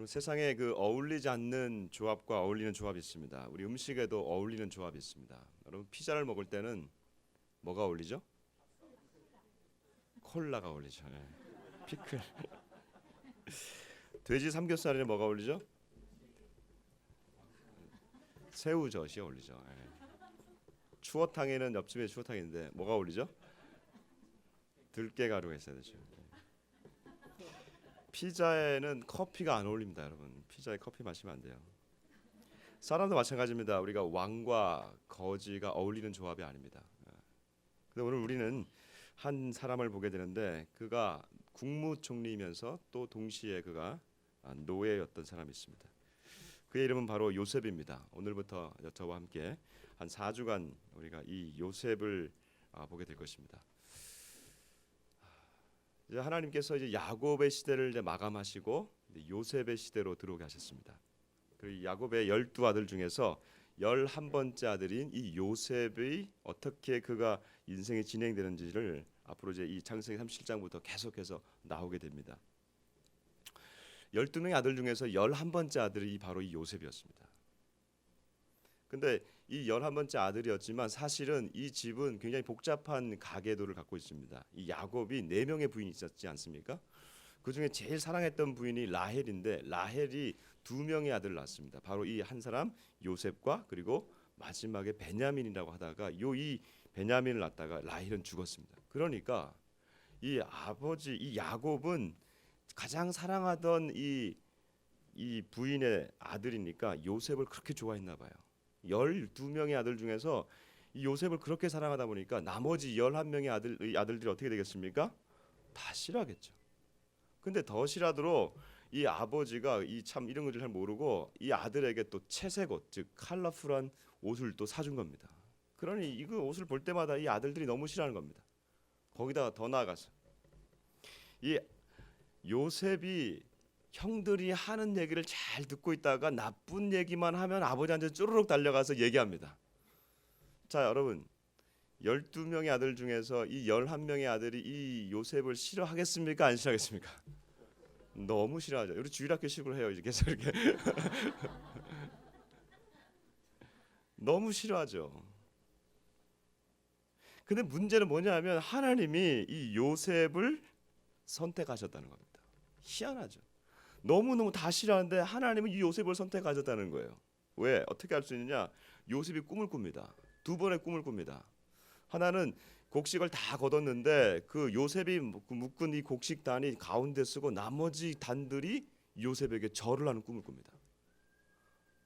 여러분, 세상에 그 어울리지 않는 조합과 어울리는 조합이 있습니다. 우리 음식에도 어울리는 조합이 있습니다. 여러분, 피자를 먹을 때는 뭐가 어울리죠? 콜라가 어울리죠. 예. 피클. 돼지 삼겹살에 뭐가 어울리죠? 새우젓이 어울리죠. 예. 추어탕에는 옆집에 추어탕인데 뭐가 어울리죠? 들깨가루가 있어야 되죠. 피자에는 커피가 안 어울립니다, 여러분. 피자에 커피 마시면 안 돼요. 사람도 마찬가지입니다. 우리가 왕과 거지가 어울리는 조합이 아닙니다. 근데 오늘 우리는 한 사람을 보게 되는데 그가 국무총리이면서 또 동시에 그가 노예였던 사람이 있습니다. 그의 이름은 바로 요셉입니다. 오늘부터 저와 함께 한 4주간 우리가 이 요셉을 보게 될 것입니다. 이제 하나님께서 이제 야곱의 시대를 이제 마감하시고 요셉의 시대로 들어오게 하셨습니다. 그 야곱의 12아들 중에서 11번째 아들인 이 요셉이 어떻게 그가 인생이 진행되는지를 앞으로 이제 이 창세기 37장부터 계속해서 나오게 됩니다. 12명의 아들 중에서 11번째 아들이 바로 이 요셉이었습니다. 근데 이 11번째 아들이었지만 사실은 이 집은 굉장히 복잡한 가계도를 갖고 있습니다. 이 야곱이 4명의 부인이 있었지 않습니까? 그 중에 제일 사랑했던 부인이 라헬인데 라헬이 2명의 아들을 낳았습니다. 바로 이 한 사람 요셉과 그리고 마지막에 베냐민이라고 하다가 이 베냐민을 낳다가 라헬은 죽었습니다. 그러니까 이 아버지 이 야곱은 가장 사랑하던 이 부인의 아들이니까 요셉을 그렇게 좋아했나 봐요. 12명의 아들 중에서 이 요셉을 그렇게 사랑하다 보니까 나머지 11명의 아들들이 어떻게 되겠습니까? 다 싫어하겠죠. 근데 더 싫어하도록 이 아버지가 이 참 이런 것을 잘 모르고 이 아들에게 또 채색 옷, 즉 컬러풀한 옷을 또 사준 겁니다. 그러니 이거 옷을 볼 때마다 이 아들들이 너무 싫어하는 겁니다. 거기다가 더 나아가서 이 요셉이 형들이 하는 얘기를 잘 듣고 있다가 나쁜 얘기만 하면 아버지한테 쪼르륵 달려가서 얘기합니다. 자, 여러분, 12명의 아들 중에서 이 11명의 아들이 이 요셉을 싫어하겠습니까? 안 싫어하겠습니까? 너무 싫어하죠. 우리 주일학교식으로 해요. 이제 계속 이렇게 너무 싫어하죠. 근데 문제는 뭐냐면 하나님이 이 요셉을 선택하셨다는 겁니다. 희한하죠. 너무너무 다 싫어하는데 하나님은 이 요셉을 선택하셨다는 거예요. 왜? 어떻게 할 수 있느냐? 요셉이 꿈을 꿉니다. 2번의 꿈을 꿉니다. 하나는 곡식을 다 거뒀는데 그 요셉이 묶은 이 곡식 단이 가운데 쓰고 나머지 단들이 요셉에게 절을 하는 꿈을 꿉니다.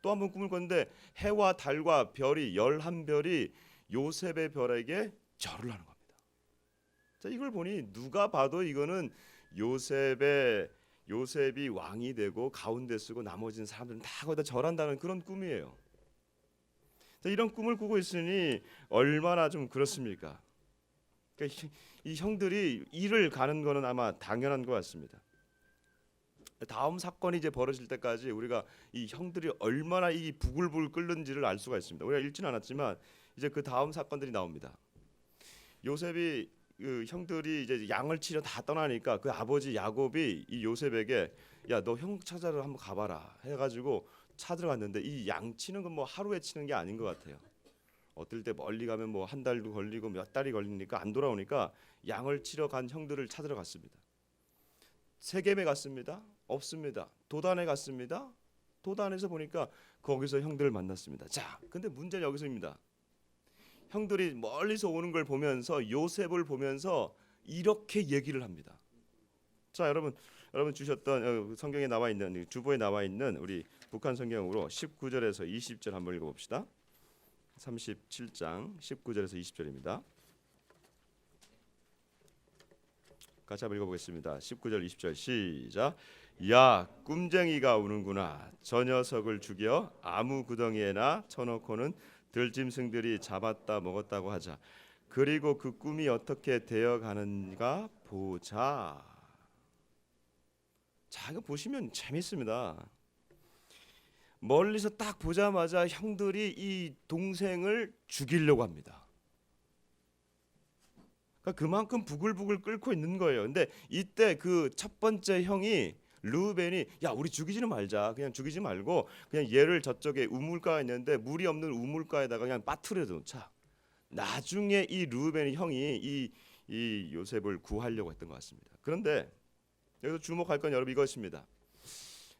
또 한 번 꿈을 꿨는데 해와 달과 별이 11별이 요셉의 별에게 절을 하는 겁니다. 자, 이걸 보니 누가 봐도 이거는 요셉이 왕이 되고 가운데 쓰고 나머지는 사람들은 다 거기다 절한다는 그런 꿈이에요. 자, 이런 꿈을 꾸고 있으니 얼마나 좀 그렇습니까? 그러니까 이 형들이 일을 가는 거는 아마 당연한 것 같습니다. 다음 사건이 이제 벌어질 때까지 우리가 이 형들이 얼마나 이 부글부글 끓는지를 알 수가 있습니다. 우리가 읽지는 않았지만 이제 그 다음 사건들이 나옵니다. 요셉이 그 형들이 이제 양을 치러 다 떠나니까 그 아버지 야곱이 이 요셉에게 야, 너 형 찾아러 한번 가봐라 해가지고 찾으러 갔는데 이 양 치는 건 뭐 하루에 치는 게 아닌 것 같아요. 어떨 때 멀리 가면 뭐 한 달도 걸리고 몇 달이 걸리니까 안 돌아오니까 양을 치러 간 형들을 찾으러 갔습니다. 세겜에 갔습니다. 없습니다. 도단에 갔습니다. 도단에서 보니까 거기서 형들을 만났습니다. 자, 근데 문제는 여기서입니다. 형들이 멀리서 오는 걸 보면서 요셉을 보면서 이렇게 얘기를 합니다. 자, 여러분 주셨던 성경에 나와 있는 주보에 나와 있는 우리 북한 성경으로 19절에서 20절 한번 읽어봅시다. 37장 19절에서 20절입니다. 같이 한번 읽어보겠습니다. 19절 20절 시작. 야, 꿈쟁이가 우는구나. 저 녀석을 죽여 아무 구덩이에나 쳐놓고는 들짐승들이 잡았다 먹었다고 하자. 그리고 그 꿈이 어떻게 되어가는가 보자. 자, 이거 보시면 재밌습니다. 멀리서 딱 보자마자 형들이 이 동생을 죽이려고 합니다. 그러니까 그만큼 부글부글 끓고 있는 거예요. 근데 이때 그 첫 번째 형이 르우벤이 야 우리 죽이지는 말자. 그냥 죽이지 말고 그냥 얘를 저쪽에 우물가가 있는데 물이 없는 우물가에다가 그냥 빠뜨려 놓자. 나중에 이 르우벤의 형이 이 요셉을 구하려고 했던 것 같습니다. 그런데 여기서 주목할 건 여러분 이것입니다.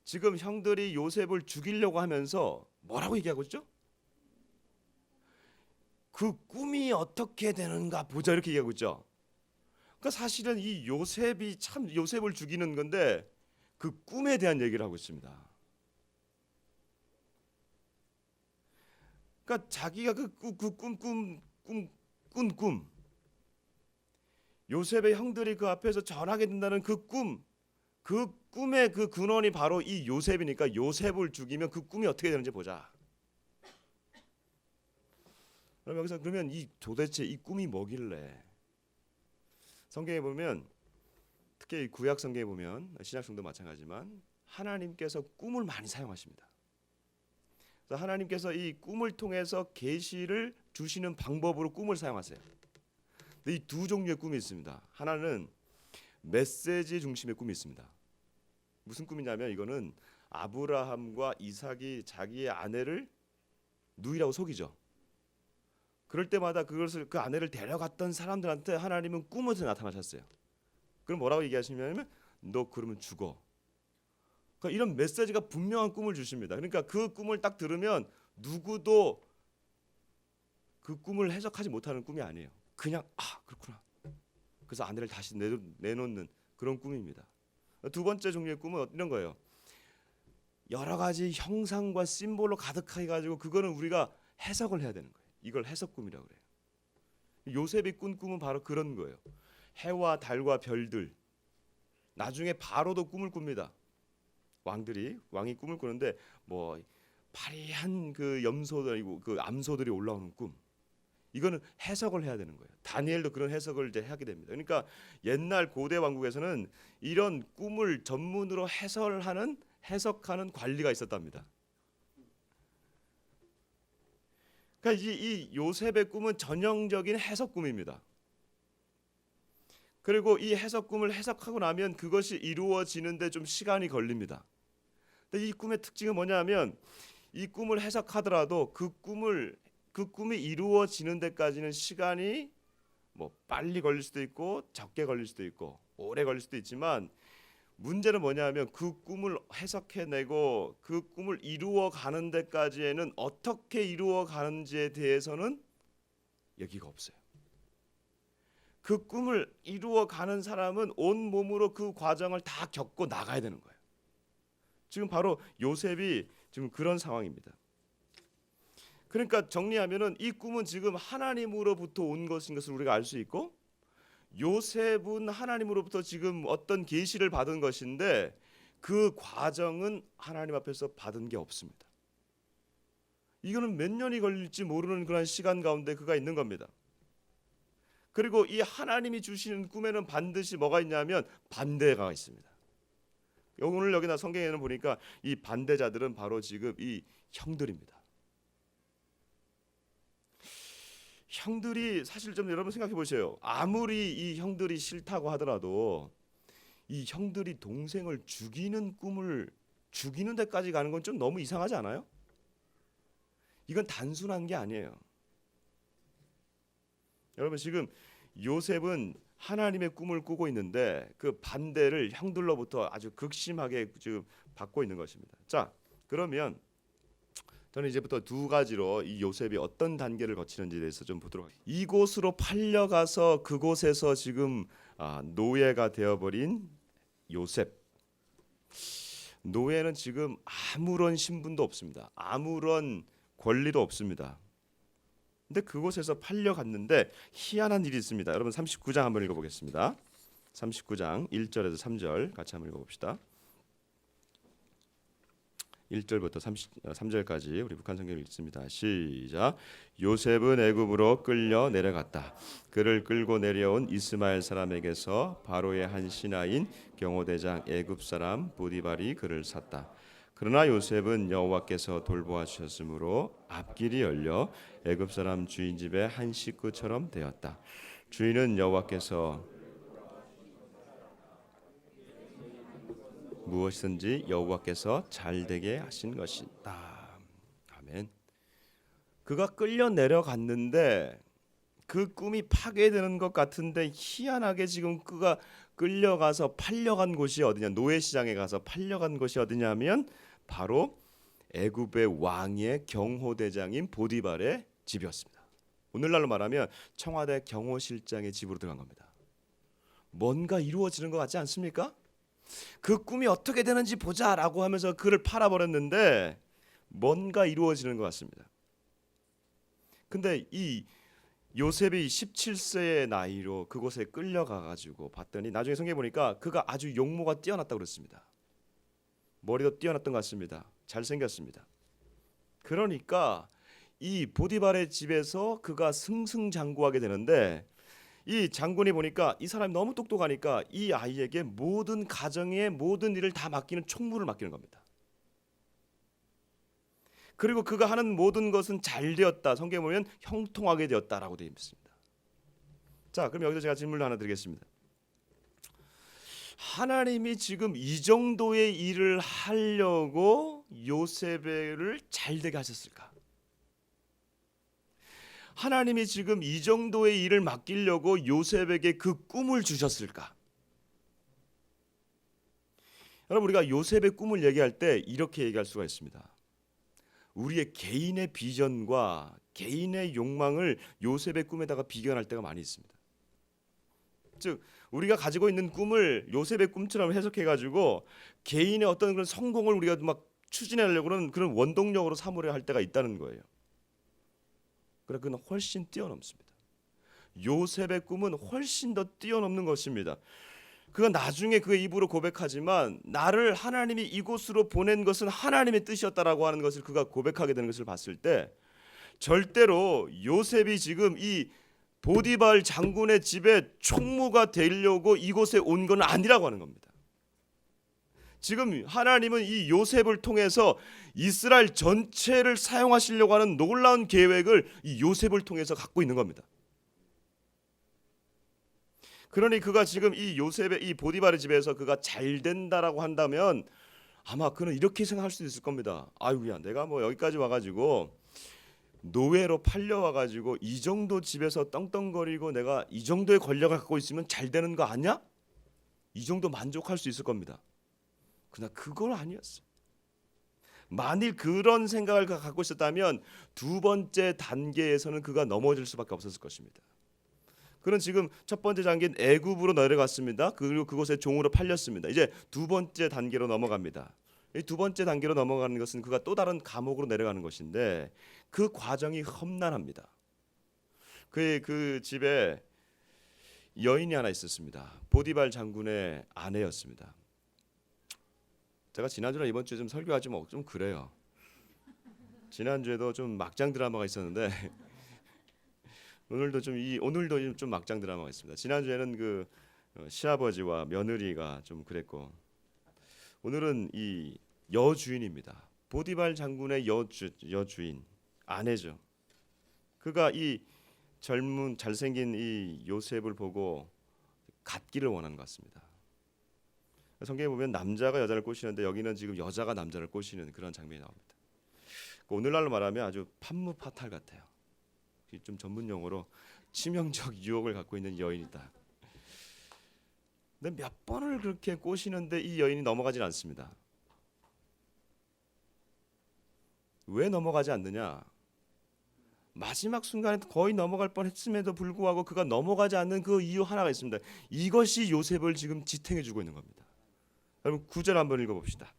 지금 형들이 요셉을 죽이려고 하면서 뭐라고 얘기하고 있죠? 그 꿈이 어떻게 되는가 보자 이렇게 얘기하고 있죠. 그러니까 사실은 이 요셉이 참 요셉을 죽이는 건데 그 꿈에 대한 얘기를 하고 있습니다. 그러니까 자기가 꾼 꿈, 요셉의 형들이 그 앞에서 전하게 된다는 그 꿈의 그 근원이 바로 이 요셉이니까 요셉을 죽이면 그 꿈이 어떻게 되는지 보자. 그럼 여기서 그러면 이 도대체 이 꿈이 뭐길래? 성경에 보면 특히 구약 성경에 보면 신약 성도 마찬가지지만 하나님께서 꿈을 많이 사용하십니다. 그래서 하나님께서 이 꿈을 통해서 계시를 주시는 방법으로 꿈을 사용하세요. 근데 이 두 종류의 꿈이 있습니다. 하나는 메시지 중심의 꿈이 있습니다. 무슨 꿈이냐면 이거는 아브라함과 이삭이 자기의 아내를 누이라고 속이죠. 그럴 때마다 그것을 그 아내를 데려갔던 사람들한테 하나님은 꿈에서 나타나셨어요. 그럼 뭐라고 얘기하시냐면 너 그러면 죽어. 그러니까 이런 메시지가 분명한 꿈을 주십니다. 그러니까 그 꿈을 딱 들으면 누구도 그 꿈을 해석하지 못하는 꿈이 아니에요. 그냥 그렇구나. 그래서 아내를 다시 내놓는 그런 꿈입니다. 두 번째 종류의 꿈은 이런 거예요. 여러 가지 형상과 심볼로 가득해 가지고 그거는 우리가 해석을 해야 되는 거예요. 이걸 해석꿈이라고 그래요. 요셉이 꾼 꿈은 바로 그런 거예요. 해와 달과 별들. 나중에 바로도 꿈을 꿉니다. 왕이 꿈을 꾸는데 뭐 파리한 그 염소들이고 그 암소들이 올라오는 꿈. 이거는 해석을 해야 되는 거예요. 다니엘도 그런 해석을 이제 하게 됩니다. 그러니까 옛날 고대 왕국에서는 이런 꿈을 전문으로 해석하는 관리가 있었답니다. 그러니까 이 요셉의 꿈은 전형적인 해석 꿈입니다. 그리고 이 해석 꿈을 해석하고 나면 그것이 이루어지는데 좀 시간이 걸립니다. 근데 이 꿈의 특징은 뭐냐면 이 꿈을 해석하더라도 그 꿈이 이루어지는 데까지는 시간이 뭐 빨리 걸릴 수도 있고 적게 걸릴 수도 있고 오래 걸릴 수도 있지만 문제는 뭐냐면 그 꿈을 해석해내고 그 꿈을 이루어 가는 데까지에는 어떻게 이루어 가는지에 대해서는 얘기가 없어요. 그 꿈을 이루어 가는 사람은 온 몸으로 그 과정을 다 겪고 나가야 되는 거예요. 지금 바로 요셉이 지금 그런 상황입니다. 그러니까 정리하면은 이 꿈은 지금 하나님으로부터 온 것인 것을 우리가 알 수 있고 요셉은 하나님으로부터 지금 어떤 계시를 받은 것인데 그 과정은 하나님 앞에서 받은 게 없습니다. 이거는 몇 년이 걸릴지 모르는 그런 시간 가운데 그가 있는 겁니다. 그리고 이 하나님이 주시는 꿈에는 반드시 뭐가 있냐면 반대가 있습니다. 오늘 여기나 성경에는 보니까 이 반대자들은 바로 지금 이 형들입니다. 형들이 사실 좀 여러분 생각해 보세요. 아무리 이 형들이 싫다고 하더라도 이 형들이 동생을 죽이는 꿈을 죽이는 데까지 가는 건 좀 너무 이상하지 않아요? 이건 단순한 게 아니에요. 여러분 지금 요셉은 하나님의 꿈을 꾸고 있는데 그 반대를 형들로부터 아주 극심하게 지금 받고 있는 것입니다. 자, 그러면 저는 이제부터 두 가지로 이 요셉이 어떤 단계를 거치는지에 대해서 좀 보도록 하겠습니다. 이곳으로 팔려가서 그곳에서 지금 노예가 되어버린 요셉. 노예는 지금 아무런 신분도 없습니다. 아무런 권리도 없습니다. 근데 그곳에서 팔려갔는데 희한한 일이 있습니다. 여러분 39장 한번 읽어보겠습니다. 39장 1절에서 3절 같이 한번 읽어봅시다. 1절부터 33절까지 우리 북한 성경을 읽습니다. 시작. 요셉은 애굽으로 끌려 내려갔다. 그를 끌고 내려온 이스마엘 사람에게서 바로의 한 신하인 경호대장 애굽 사람 보디발이 그를 샀다. 그러나 요셉은 여호와께서 돌보아 주셨으므로 앞길이 열려 애굽 사람 주인 집의 한 식구처럼 되었다. 주인은 여호와께서 무엇이든지 여호와께서 잘되게 하신 것이다. 아멘. 그가 끌려 내려갔는데 그 꿈이 파괴되는 것 같은데 희한하게 지금 그가 끌려가서 팔려간 곳이 어디냐? 노예시장에 가서 팔려간 곳이 어디냐면 바로 애굽의 왕의 경호대장인 보디발의 집이었습니다. 오늘날로 말하면 청와대 경호실장의 집으로 들어간 겁니다. 뭔가 이루어지는 것 같지 않습니까? 그 꿈이 어떻게 되는지 보자라고 하면서 그를 팔아버렸는데 뭔가 이루어지는 것 같습니다. 근데 이 요셉이 17세의 나이로 그곳에 끌려가 가지고 봤더니 나중에 성경에 보니까 그가 아주 용모가 뛰어났다고 그랬습니다. 머리도 뛰어났던 것 같습니다. 잘생겼습니다. 그러니까 이 보디발의 집에서 그가 승승장구하게 되는데 이 장군이 보니까 이 사람이 너무 똑똑하니까 이 아이에게 모든 가정의 모든 일을 다 맡기는 총무를 맡기는 겁니다. 그리고 그가 하는 모든 것은 잘 되었다. 성경에 보면 형통하게 되었다라고 되어 있습니다. 자, 그럼 여기서 제가 질문을 하나 드리겠습니다. 하나님이 지금 이 정도의 일을 하려고 요셉을 잘 되게 하셨을까? 하나님이 지금 이 정도의 일을 맡기려고 요셉에게 그 꿈을 주셨을까? 여러분, 우리가 요셉의 꿈을 얘기할 때 이렇게 얘기할 수가 있습니다. 우리의 개인의 비전과 개인의 욕망을 요셉의 꿈에다가 비교할 때가 많이 있습니다. 즉 우리가 가지고 있는 꿈을 요셉의 꿈처럼 해석해가지고 개인의 어떤 그런 성공을 우리가 막 추진하려고 하는 그런 원동력으로 삼으려 할 때가 있다는 거예요. 그러나 그는 훨씬 뛰어넘습니다. 요셉의 꿈은 훨씬 더 뛰어넘는 것입니다. 그가 나중에 그의 입으로 고백하지만 나를 하나님이 이곳으로 보낸 것은 하나님의 뜻이었다라고 하는 것을 그가 고백하게 되는 것을 봤을 때 절대로 요셉이 지금 이 보디발 장군의 집에 총무가 되려고 이곳에 온 건 아니라고 하는 겁니다. 지금 하나님은 이 요셉을 통해서 이스라엘 전체를 사용하시려고 하는 놀라운 계획을 이 요셉을 통해서 갖고 있는 겁니다. 그러니 그가 지금 이 요셉의 이 보디발의 집에서 그가 잘 된다라고 한다면 아마 그는 이렇게 생각할 수도 있을 겁니다. 아이고야, 내가 뭐 여기까지 와가지고 노예로 팔려와가지고 이 정도 집에서 떵떵거리고 내가 이 정도의 권력을 갖고 있으면 잘 되는 거 아니야? 이 정도 만족할 수 있을 겁니다. 그러나 그건 아니었어요. 만일 그런 생각을 갖고 있었다면 두 번째 단계에서는 그가 넘어질 수밖에 없었을 것입니다. 그는 지금 첫 번째 단계인 애굽으로 내려갔습니다. 그리고 그곳에 종으로 팔렸습니다. 이제 두 번째 단계로 넘어갑니다. 이 두 번째 단계로 넘어가는 것은 그가 또 다른 감옥으로 내려가는 것인데 그 과정이 험난합니다. 그의 그 집에 여인이 하나 있었습니다. 보디발 장군의 아내였습니다. 제가 지난주나 이번 주에 좀 설교하지 좀 그래요. 지난주에도 좀 막장 드라마가 있었는데 오늘도 좀 막장 드라마가 있습니다. 지난주에는 그 시아버지와 며느리가 좀 그랬고 오늘은 이 여주인입니다. 보디발 장군의 여주인 아내죠. 그가 이 젊은 잘생긴 이 요셉을 보고 갖기를 원하는 것 같습니다. 성경에 보면 남자가 여자를 꼬시는데 여기는 지금 여자가 남자를 꼬시는 그런 장면이 나옵니다. 오늘날로 말하면 아주 판무파탈 같아요. 좀 전문 용어로 치명적 유혹을 갖고 있는 여인이다. 근데 몇 번을 그렇게 꼬시는데 이 여인이 넘어가질 않습니다. 왜 넘어가지 않느냐? 마지막 순간에 거의 넘어갈 뻔했음에도 불구하고 그가 넘어가지 않는 그 이유 하나가 있습니다. 이것이 요셉을 지금 지탱해주고 있는 겁니다. 여러분 9절 한번 읽어봅시다.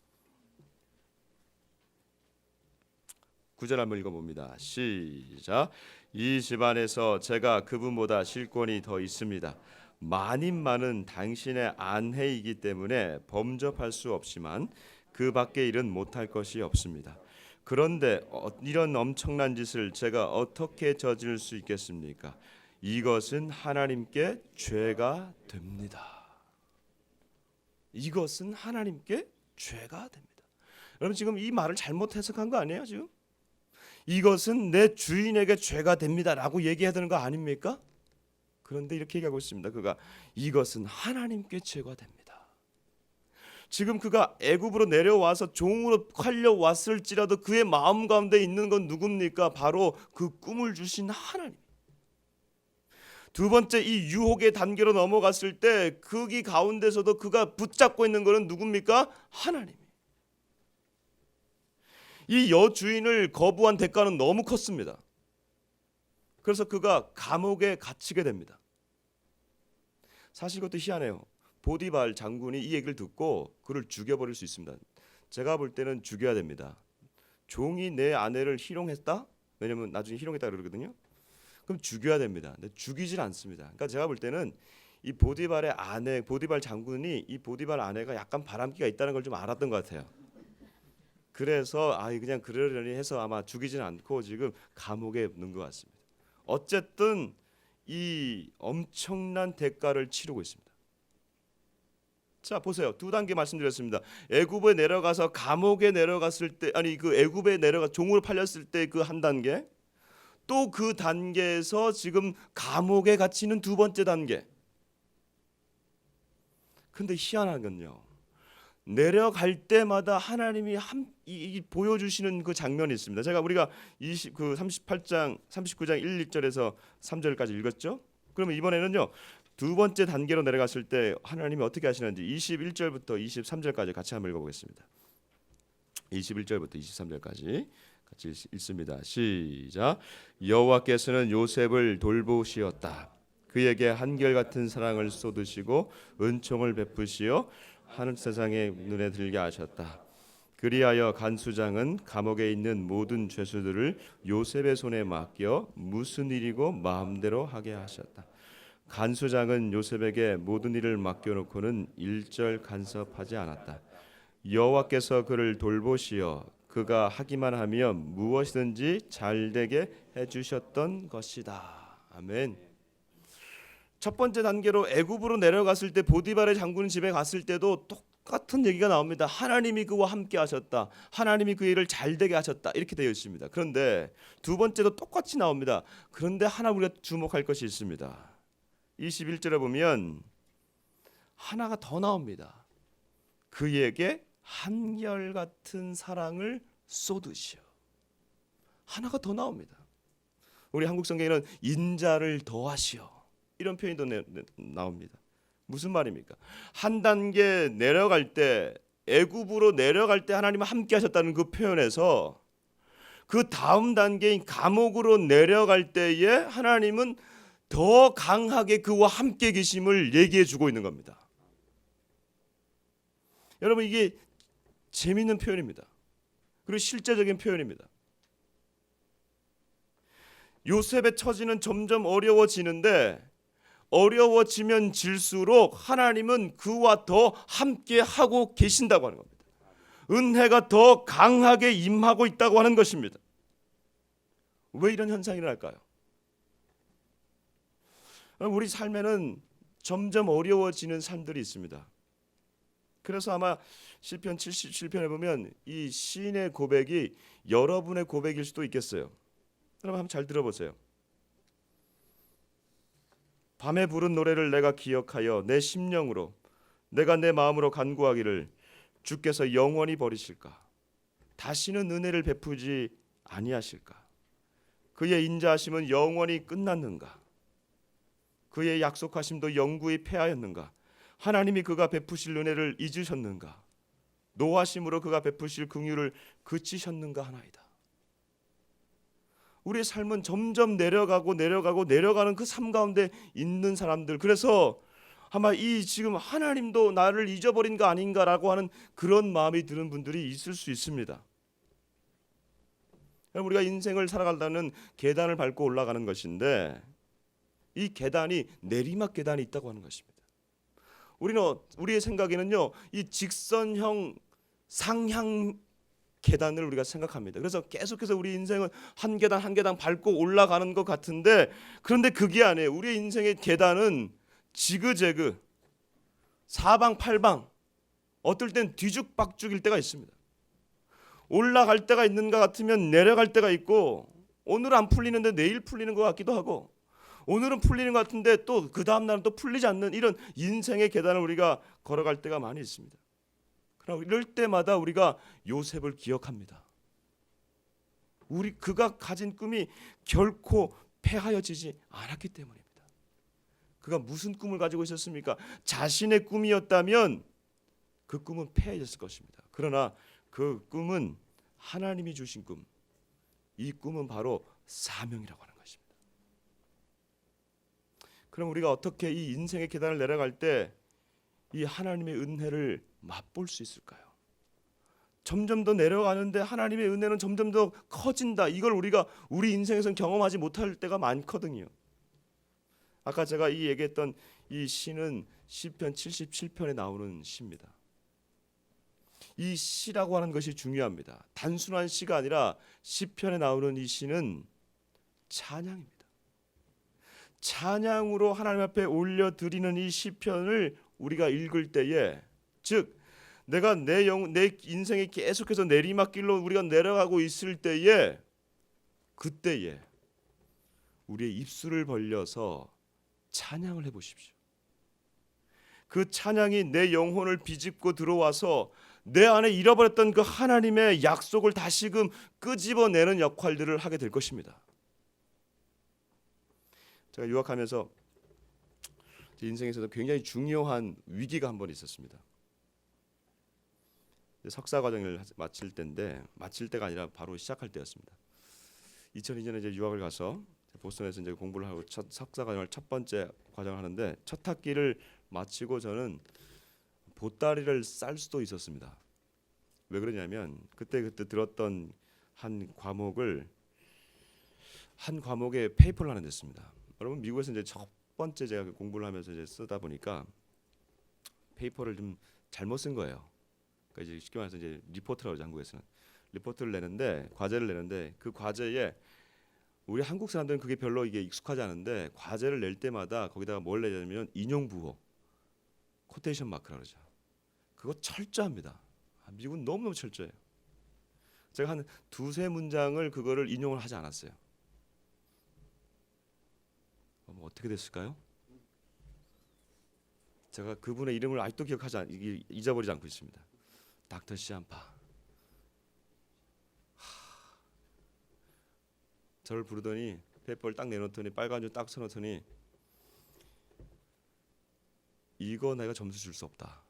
9절 한번 읽어봅니다. 시작. 이 집안에서 제가 그분보다 실권이 더 있습니다. 만인만은 당신의 아내이기 때문에 범접할 수 없지만 그 밖의 일은 못할 것이 없습니다. 그런데 이런 엄청난 짓을 제가 어떻게 저지를 수 있겠습니까? 이것은 하나님께 죄가 됩니다. 이것은 하나님께 죄가 됩니다. 여러분 지금 이 말을 잘못 해석한 거 아니에요? 지금 이것은 내 주인에게 죄가 됩니다라고 얘기해야 되는 거 아닙니까? 그런데 이렇게 얘기하고 있습니다. 그가 이것은 하나님께 죄가 됩니다. 지금 그가 애굽으로 내려와서 종으로 팔려왔을지라도 그의 마음 가운데 있는 건 누굽니까? 바로 그 꿈을 주신 하나님. 두 번째, 이 유혹의 단계로 넘어갔을 때 거기 가운데서도 그가 붙잡고 있는 것은 누굽니까? 하나님. 이 여주인을 거부한 대가는 너무 컸습니다. 그래서 그가 감옥에 갇히게 됩니다. 사실 이것도 희한해요. 보디발 장군이 이 얘기를 듣고 그를 죽여버릴 수 있습니다. 제가 볼 때는 죽여야 됩니다. 종이 내 아내를 희롱했다? 왜냐면 나중에 희롱했다 그러거든요. 그럼 죽여야 됩니다. 근데 죽이질 않습니다. 그러니까 제가 볼 때는 이 보디발의 아내, 보디발 장군이 이 보디발 아내가 약간 바람기가 있다는 걸 좀 알았던 것 같아요. 그래서 그냥 그러려니 해서 아마 죽이진 않고 지금 감옥에 넣은 것 같습니다. 어쨌든 이 엄청난 대가를 치르고 있습니다. 자 보세요. 두 단계 말씀드렸습니다. 애굽에 내려가서 감옥에 내려갔을 때, 그 애굽에 내려가 종으로 팔렸을 때 그 한 단계, 또 그 단계에서 지금 감옥에 갇히는 두 번째 단계. 근데 희한한 건요, 내려갈 때마다 하나님이 보여주시는 그 장면이 있습니다. 우리가 38장 39장 1, 2절에서 3절까지 읽었죠. 그러면 이번에는요, 두 번째 단계로 내려갔을 때 하나님이 어떻게 하시는지 21절부터 23절까지 같이 한번 읽어보겠습니다. 21절부터 23절까지 같이 읽습니다. 시작. 여호와께서는 요셉을 돌보시었다. 그에게 한결같은 사랑을 쏟으시고 은총을 베푸시어 하늘 세상에 눈에 들게 하셨다. 그리하여 간수장은 감옥에 있는 모든 죄수들을 요셉의 손에 맡겨 무슨 일이고 마음대로 하게 하셨다. 간수장은 요셉에게 모든 일을 맡겨놓고는 일절 간섭하지 않았다. 여호와께서 그를 돌보시어 그가 하기만 하면 무엇이든지 잘되게 해주셨던 것이다. 아멘. 첫 번째 단계로 애굽으로 내려갔을 때 보디발의 장군 집에 갔을 때도 똑같은 얘기가 나옵니다. 하나님이 그와 함께 하셨다. 하나님이 그 일을 잘되게 하셨다. 이렇게 되어 있습니다. 그런데 두 번째도 똑같이 나옵니다. 그런데 하나 우리가 주목할 것이 있습니다. 21절에 보면 하나가 더 나옵니다. 그에게 한결같은 사랑을 쏟으시오. 하나가 더 나옵니다. 우리 한국 성경에는 인자를 더하시오, 이런 표현이 더 나옵니다. 무슨 말입니까? 한 단계 내려갈 때, 애굽으로 내려갈 때 하나님은 함께 하셨다는 그 표현에서 그 다음 단계인 감옥으로 내려갈 때에 하나님은 더 강하게 그와 함께 계심을 얘기해 주고 있는 겁니다. 여러분, 이게 재미있는 표현입니다. 그리고 실제적인 표현입니다. 요셉의 처지는 점점 어려워지는데, 어려워지면 질수록 하나님은 그와 더 함께 하고 계신다고 하는 겁니다. 은혜가 더 강하게 임하고 있다고 하는 것입니다. 왜 이런 현상이 일어날까요? 우리 삶에는 점점 어려워지는 삶들이 있습니다. 그래서 아마 시편 77편에 보면 이 시인의 고백이 여러분의 고백일 수도 있겠어요. 여러분 한번 잘 들어보세요. 밤에 부른 노래를 내가 기억하여 내 심령으로, 내가 내 마음으로 간구하기를 주께서 영원히 버리실까? 다시는 은혜를 베푸지 아니하실까? 그의 인자하심은 영원히 끝났는가? 그의 약속하심도 영구히 패하였는가? 하나님이 그가 베푸실 은혜를 잊으셨는가? 노하심으로 그가 베푸실 긍휼을 그치셨는가 하나이다. 우리의 삶은 점점 내려가는 그 삶 가운데 있는 사람들, 그래서 아마 이 지금 하나님도 나를 잊어버린 거 아닌가라고 하는 그런 마음이 드는 분들이 있을 수 있습니다. 우리가 인생을 살아가려는 계단을 밟고 올라가는 것인데, 이 계단이 내리막 계단이 있다고 하는 것입니다. 우리의 생각에는요, 이 직선형 상향 계단을 우리가 생각합니다. 그래서 계속해서 우리 인생은 한 계단 한 계단 밟고 올라가는 것 같은데, 그런데 그게 아니에요. 우리의 인생의 계단은 지그재그, 사방팔방, 어떨 땐 뒤죽박죽일 때가 있습니다. 올라갈 때가 있는가 같으면 내려갈 때가 있고, 오늘 안 풀리는데 내일 풀리는 것 같기도 하고, 오늘은 풀리는 것 같은데 또 그 다음 날은 또 풀리지 않는 이런 인생의 계단을 우리가 걸어갈 때가 많이 있습니다. 그러나 이럴 때마다 우리가 요셉을 기억합니다. 그가 가진 꿈이 결코 폐하여지지 않았기 때문입니다. 그가 무슨 꿈을 가지고 있었습니까? 자신의 꿈이었다면 그 꿈은 폐해졌을 것입니다. 그러나 그 꿈은 하나님이 주신 꿈. 이 꿈은 바로 사명이라고 하는 것입니다. 그럼 우리가 어떻게 이 인생의 계단을 내려갈 때 이 하나님의 은혜를 맛볼 수 있을까요? 점점 더 내려가는데 하나님의 은혜는 점점 더 커진다. 이걸 우리가 우리 인생에서는 경험하지 못할 때가 많거든요. 아까 제가 이 얘기했던 이 시는 시편 77편에 나오는 시입니다. 이 시라고 하는 것이 중요합니다. 단순한 시가 아니라 시편에 나오는 이 시는 찬양입니다. 찬양으로 하나님 앞에 올려드리는 이 시편을 우리가 읽을 때에, 즉 내가 내 인생에 계속해서 내리막길로 우리가 내려가고 있을 때에, 그때에 우리의 입술을 벌려서 찬양을 해보십시오. 그 찬양이 내 영혼을 비집고 들어와서 내 안에 잃어버렸던 그 하나님의 약속을 다시금 끄집어내는 역할들을 하게 될 것입니다. 제가 유학하면서 제 인생에서도 굉장히 중요한 위기가 한 번 있었습니다. 석사 과정을 마칠 때가 아니라 바로 시작할 때였습니다. 2002년에 이제 유학을 가서 보스턴에서 이제 공부를 하고 석사 과정을 첫 번째 과정을 하는데, 첫 학기를 마치고 저는 보따리를 쌀 수도 있었습니다. 왜 그러냐면 그때 들었던 한 과목에 페이퍼를 하나 냈습니다. 여러분, 미국에서 이제 첫 번째 제가 공부를 하면서 이제 쓰다 보니까 페이퍼를 좀 잘못 쓴 거예요. 그러니까 이제 쉽게 말해서 이제 리포트라고 하죠. 한국에서는 리포트를 내는데, 과제를 내는데, 그 과제에 우리 한국 사람들은 그게 별로 이게 익숙하지 않은데, 과제를 낼 때마다 거기다가 뭘 내냐면 인용부호, 코테이션 마크라고 그러죠. 그거 철저합니다. 미국은 너무너무 철저해요. 제가 한 두세 문장을 그거를 인용을 하지 않았어요. 어떻게 됐을까요? 제가 그분의 이름을 아직도 잊어버리지 않고 있습니다. 닥터 시안파. 저를 부르더니 페이퍼를 딱 내놓더니 빨간 줄 딱 써놓더니, 이거 내가 점수 줄 수 없다.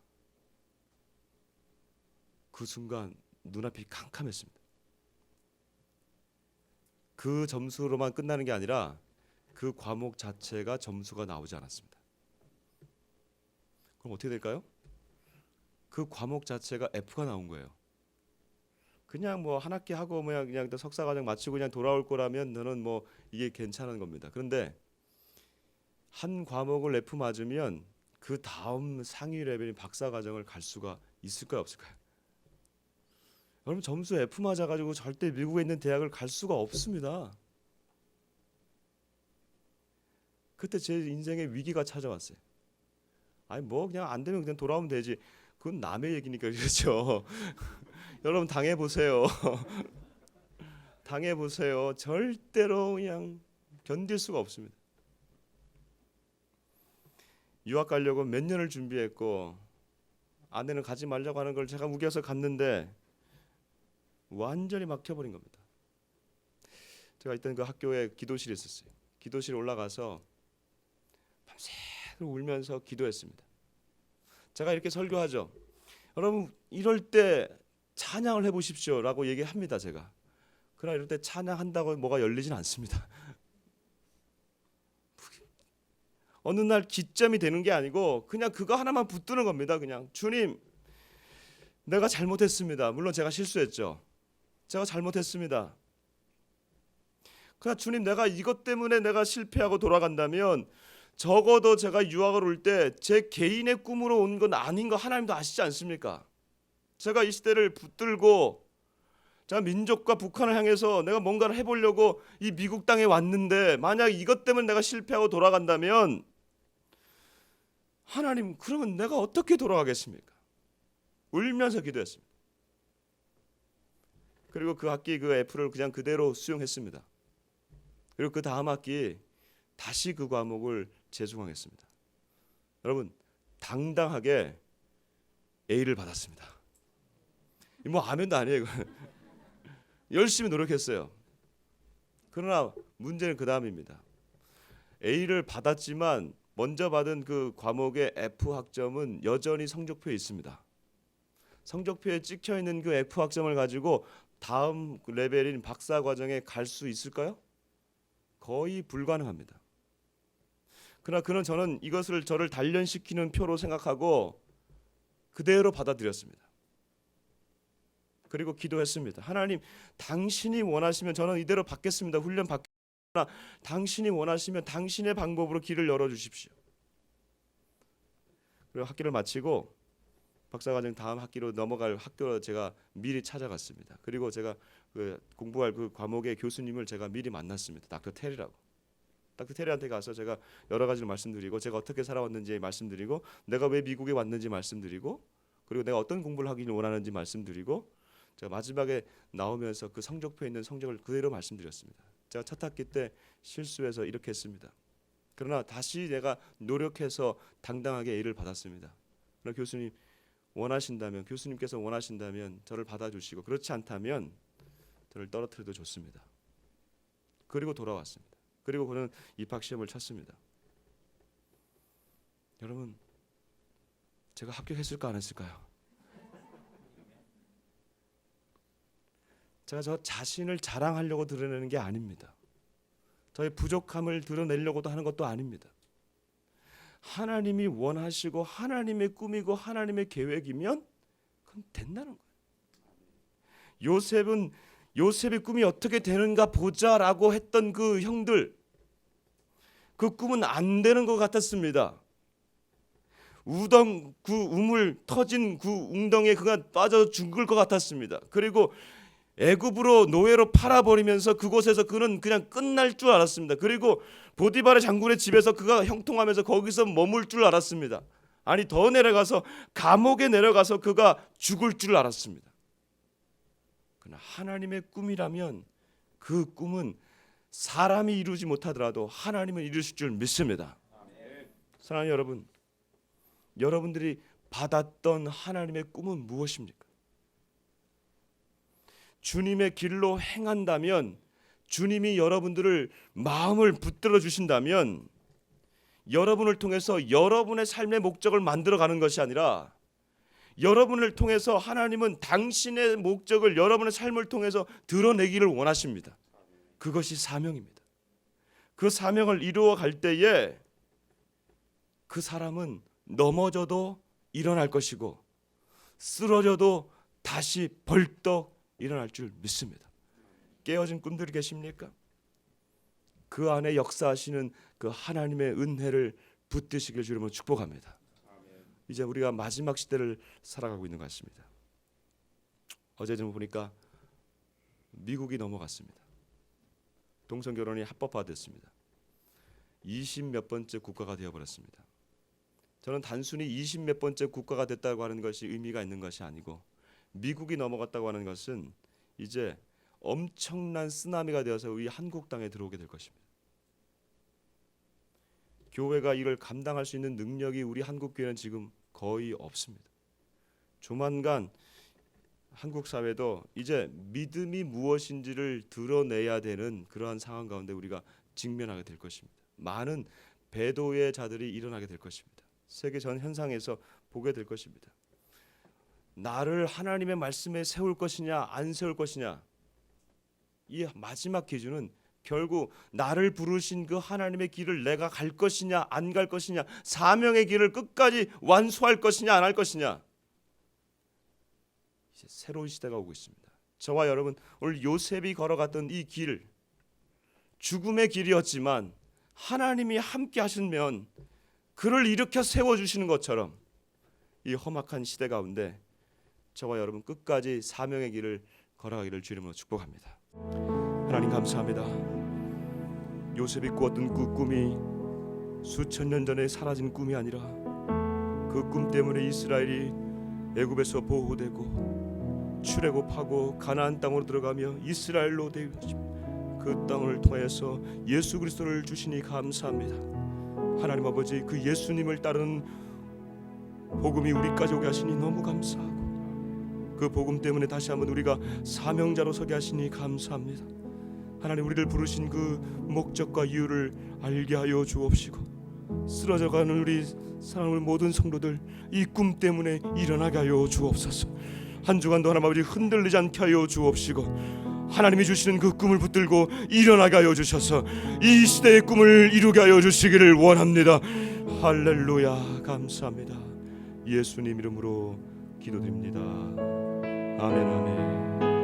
그 순간 눈앞이 캄캄했습니다. 그 점수로만 끝나는 게 아니라 그 과목 자체가 점수가 나오지 않았습니다. 그럼 어떻게 될까요? 그 과목 자체가 F가 나온 거예요. 그냥 뭐 한 학기 하고 그냥 석사 과정 마치고 그냥 돌아올 거라면 저는 뭐 이게 괜찮은 겁니다. 그런데 한 과목을 F 맞으면 그 다음 상위 레벨인 박사 과정을 갈 수가 있을까요, 없을까요? 여러분, 점수 F 맞아가지고 절대 미국에 있는 대학을 갈 수가 없습니다. 그때 제 인생의 위기가 찾아왔어요. 아니 뭐 그냥 안 되면 그냥 돌아오면 되지. 그건 남의 얘기니까 그렇죠. 여러분 당해보세요. 당해보세요. 절대로 그냥 견딜 수가 없습니다. 유학 가려고 몇 년을 준비했고, 아내는 가지 말라고 하는 걸 제가 우겨서 갔는데 완전히 막혀버린 겁니다. 제가 있던 그 학교에 기도실이 있었어요. 기도실에 올라가서 밤새도록 울면서 기도했습니다. 제가 이렇게 설교하죠. 여러분, 이럴 때 찬양을 해보십시오 라고 얘기합니다. 제가. 그러나 이럴 때 찬양한다고 뭐가 열리진 않습니다. 어느 날 기점이 되는 게 아니고 그냥 그거 하나만 붙드는 겁니다. 그냥 주님, 내가 잘못했습니다. 물론 제가 실수했죠. 제가 잘못했습니다. 그러나 주님, 내가 이것 때문에 내가 실패하고 돌아간다면 적어도 제가 유학을 올 때 제 개인의 꿈으로 온 건 아닌 거 하나님도 아시지 않습니까? 제가 이 시대를 붙들고 제가 민족과 북한을 향해서 내가 뭔가를 해보려고 이 미국 땅에 왔는데, 만약 이것 때문에 내가 실패하고 돌아간다면 하나님, 그러면 내가 어떻게 돌아가겠습니까? 울면서 기도했습니다. 그리고 그 학기 그 F를 그냥 그대로 수용했습니다. 그리고 그 다음 학기 다시 그 과목을 재수강했습니다. 여러분, 당당하게 A를 받았습니다. 뭐 아멘도 아니에요. 열심히 노력했어요. 그러나 문제는 그 다음입니다. A를 받았지만 먼저 받은 그 과목의 F 학점은 여전히 성적표에 있습니다. 성적표에 찍혀 있는 그 F 학점을 가지고 다음 레벨인 박사 과정에 갈 수 있을까요? 거의 불가능합니다. 그러나 저는 이것을 저를 단련시키는 표로 생각하고 그대로 받아들였습니다. 그리고 기도했습니다. 하나님, 당신이 원하시면 저는 이대로 받겠습니다. 훈련 받겠습니다. 당신이 원하시면 당신의 방법으로 길을 열어주십시오. 그리고 학기를 마치고 박사과정 다음 학기로 넘어갈 학교로 제가 미리 찾아갔습니다. 그리고 제가 공부할 그 과목의 교수님을 제가 미리 만났습니다. 닥터 테리라고. 닥터 테리한테 가서 제가 여러 가지를 말씀드리고 제가 어떻게 살아왔는지 말씀드리고 내가 왜 미국에 왔는지 말씀드리고 그리고 내가 어떤 공부를 하기를 원하는지 말씀드리고 제가 마지막에 나오면서 그 성적표에 있는 성적을 그대로 말씀드렸습니다. 제가 첫 학기 때 실수해서 이렇게 했습니다. 그러나 다시 내가 노력해서 당당하게 A를 받았습니다. 그러나 교수님께서 원하신다면 저를 받아주시고 그렇지 않다면 저를 떨어뜨려도 좋습니다. 그리고 돌아왔습니다. 그리고 그는 입학시험을 쳤습니다. 여러분, 제가 합격했을까 안 했을까요? 제가 저 자신을 자랑하려고 드러내는 게 아닙니다. 저의 부족함을 드러내려고도 하는 것도 아닙니다. 하나님이 원하시고 하나님의 꿈이고 하나님의 계획이면 그럼 된다는 거예요. 요셉의 꿈이 어떻게 되는가 보자라고 했던 그 형들, 그 꿈은 안 되는 것 같았습니다. 우물 터진 그 웅덩이에 그가 빠져 죽을 것 같았습니다. 그리고 애굽으로 노예로 팔아버리면서 그곳에서 그는 그냥 끝날 줄 알았습니다. 그리고 보디발의 장군의 집에서 그가 형통하면서 거기서 머물 줄 알았습니다. 아니 더 내려가서 감옥에 내려가서 그가 죽을 줄 알았습니다. 그러나 하나님의 꿈이라면 그 꿈은 사람이 이루지 못하더라도 하나님은 이루실 줄 믿습니다. 사랑하는 여러분, 여러분들이 받았던 하나님의 꿈은 무엇입니까? 주님의 길로 행한다면, 주님이 여러분들을 마음을 붙들어 주신다면 여러분을 통해서 여러분의 삶의 목적을 만들어가는 것이 아니라 여러분을 통해서 하나님은 당신의 목적을 여러분의 삶을 통해서 드러내기를 원하십니다. 그것이 사명입니다. 그 사명을 이루어 갈 때에 그 사람은 넘어져도 일어날 것이고 쓰러져도 다시 벌떡 일어날 줄 믿습니다. 깨어진 꿈들이 계십니까? 그 안에 역사하시는 그 하나님의 은혜를 붙드시길 주님으로 축복합니다. 이제 우리가 마지막 시대를 살아가고 있는 것 같습니다. 어제 좀 보니까 미국이 넘어갔습니다. 동성결혼이 합법화됐습니다. 20몇 번째 국가가 되어버렸습니다. 저는 단순히 20몇 번째 국가가 됐다고 하는 것이 의미가 있는 것이 아니고 미국이 넘어갔다고 하는 것은 이제 엄청난 쓰나미가 되어서 우리 한국 땅에 들어오게 될 것입니다. 교회가 이걸 감당할 수 있는 능력이 우리 한국 교회는 지금 거의 없습니다. 조만간 한국 사회도 이제 믿음이 무엇인지를 드러내야 되는 그러한 상황 가운데 우리가 직면하게 될 것입니다. 많은 배도의 자들이 일어나게 될 것입니다. 세계 전 현상에서 보게 될 것입니다. 나를 하나님의 말씀에 세울 것이냐 안 세울 것이냐, 이 마지막 기준은 결국 나를 부르신 그 하나님의 길을 내가 갈 것이냐 안 갈 것이냐, 사명의 길을 끝까지 완수할 것이냐 안 할 것이냐. 이제 새로운 시대가 오고 있습니다. 저와 여러분, 오늘 요셉이 걸어갔던 이 길, 죽음의 길이었지만 하나님이 함께 하시면 그를 일으켜 세워주시는 것처럼 이 험악한 시대 가운데 저와 여러분 끝까지 사명의 길을 걸어가기를 주님으로 축복합니다. 하나님 감사합니다. 요셉이 꾸었던 그 꿈이 수천 년 전에 사라진 꿈이 아니라 그 꿈 때문에 이스라엘이 애굽에서 보호되고 출애굽하고 가나안 땅으로 들어가며 이스라엘로 되어지고 그 땅을 통해서 예수 그리스도를 주시니 감사합니다. 하나님 아버지, 그 예수님을 따르는 복음이 우리까지 오게 하시니 너무 감사하고 그 복음 때문에 다시 한번 우리가 사명자로 서게 하시니 감사합니다. 하나님, 우리를 부르신 그 목적과 이유를 알게 하여 주옵시고, 쓰러져가는 우리 사랑하는 모든 성도들 이 꿈 때문에 일어나게 하여 주옵소서. 한 주간도 하나님 아버지 흔들리지 않게 하여 주옵시고, 하나님이 주시는 그 꿈을 붙들고 일어나게 하여 주셔서 이 시대의 꿈을 이루게 하여 주시기를 원합니다. 할렐루야, 감사합니다. 예수님 이름으로 기도드립니다. 아멘, 아멘.